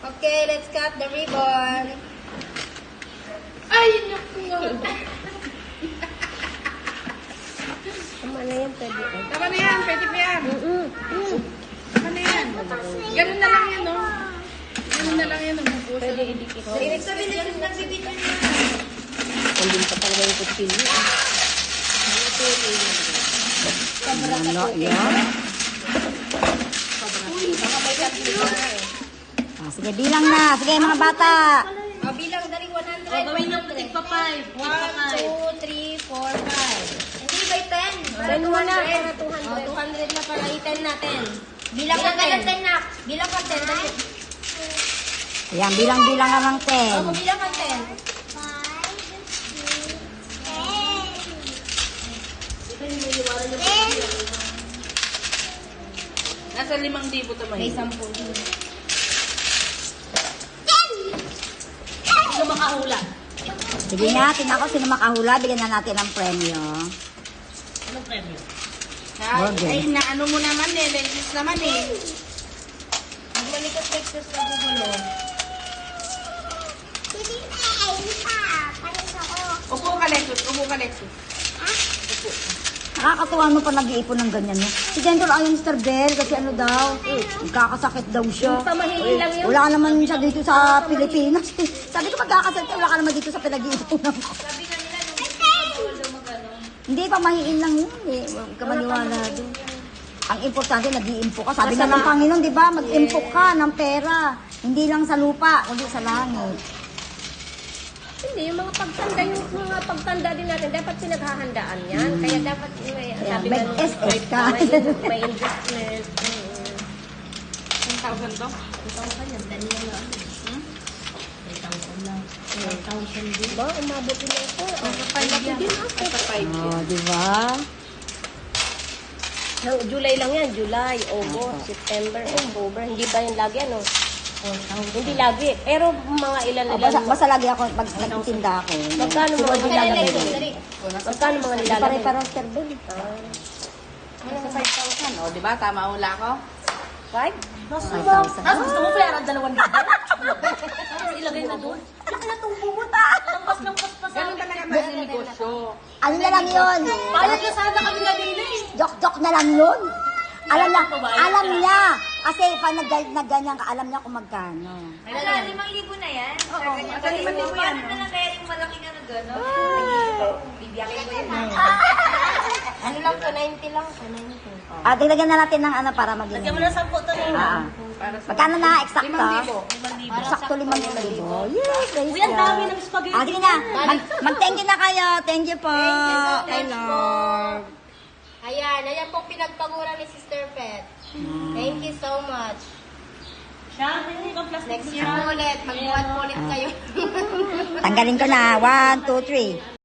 Okay, let's cut the ribbon. Ay, naku. Tama na yan, pwede. Tama na yan, pwede pa yan. Tama na yan. Ganun na lang yan, no? Ganun na lang yan, nabubusan. Pwede idikit. Ibig sabihin na yung nagbibito niya. Andun pa talaga yung kutsilyo. Ano, yan. Baka may kutsilyo na eh. Sige, bilang na. Sige, mga bata. Bilang dari 100. Gawin ng tigpa 5. 1, 2, 3, 4, 5. Hindi ba 10? 10 mo na para 200. 200 na para i-10 natin. Bilang ka 10 na. Bilang ka 10. Dali. Ayan, bilang-bilang ka ng 10. Bilang ka 10. Nasa 5,000 to May may. 10. Hindi ka makahula. Sige nga, tingnan ko sino makahula. Bigyan na natin ng premyo. Anong premyo? Okay. Ay, na ano mo naman eh. Lexus naman eh. Magmanikot-lektos na gugulo. Upo ka, Lexus. Upo ka, Lexus. Nakakatuwa mo pa nag-iipon ng ganyan, no? Si Gentle ayaw Mr. Bell kasi ano daw, magkakasakit daw siya. Pamahiin lang yun. Wala naman siya dito sa Pilipinas. Sabi ko magkakasakit, wala ka naman dito sa pinag-iipunan ko. Sabi nga nila, nung bawal daw magano. Hindi, pamahiin lang yun eh. Huwag ka maniwala doon. Ang importante, nag-iimpo ka. Sabi na ng Panginoon, di ba? Mag-impo ka ng pera. Hindi lang sa lupa, kundi sa langit. Hindi, yung mga pagtanda din natin, dapat pinaghahandaan yan. Kaya dapat, sabi May nga, SS ka. may investment. 1,000 to? Ba, umabot din ako. Oh, di ba? July lang yan. July, August, September, October. Hindi ba yan lagi, ano? Hindi lagi. Pero mga ilan Oh, nila. basta lagi ako, pag nagtitinda ako. Magkano mga nilalagay? Magkano mga nilalagay? Pare-parang Mr. Bell. Sa 5,000. O, di ba? Tama hula ko? 5? 5,000. Gusto mo bayaran 2,000? Ilagay na doon. Laki na itong pumunta. Lampas-lampas pa sa Ganun talaga ba yung negosyo? Ano na lang yun? Paano na sana kami nabili? Joke-joke na lang yun. Alam niya. Kasi pag nagganyan ka, alam niya kung magkano. Ano, 5,000 na yan? Oo, asa 5,000 yan, Paano no? na lang kaya yung malaking ano gano'n? Bibiyakin ko yun. Ano lang to? 90 lang to. 90. Dagdagan na natin ng ano para maging... Lagyan mo na 10 to rin. Para sa... Magkano na eksakto? 5,000. Sakto 5,000. Yes, guys. Uy, ang dami ng spaghetti. Sige na. Mag-thank you na kayo. Thank you po. Thank you so much po. Ayan pong pinagpagura ni Sister Pet. Thank you so much. Siya, hindi ka plastic. Next year po ulit, magbuhat po ulit kayo. Tanggalin ko na. 1, 2, 3.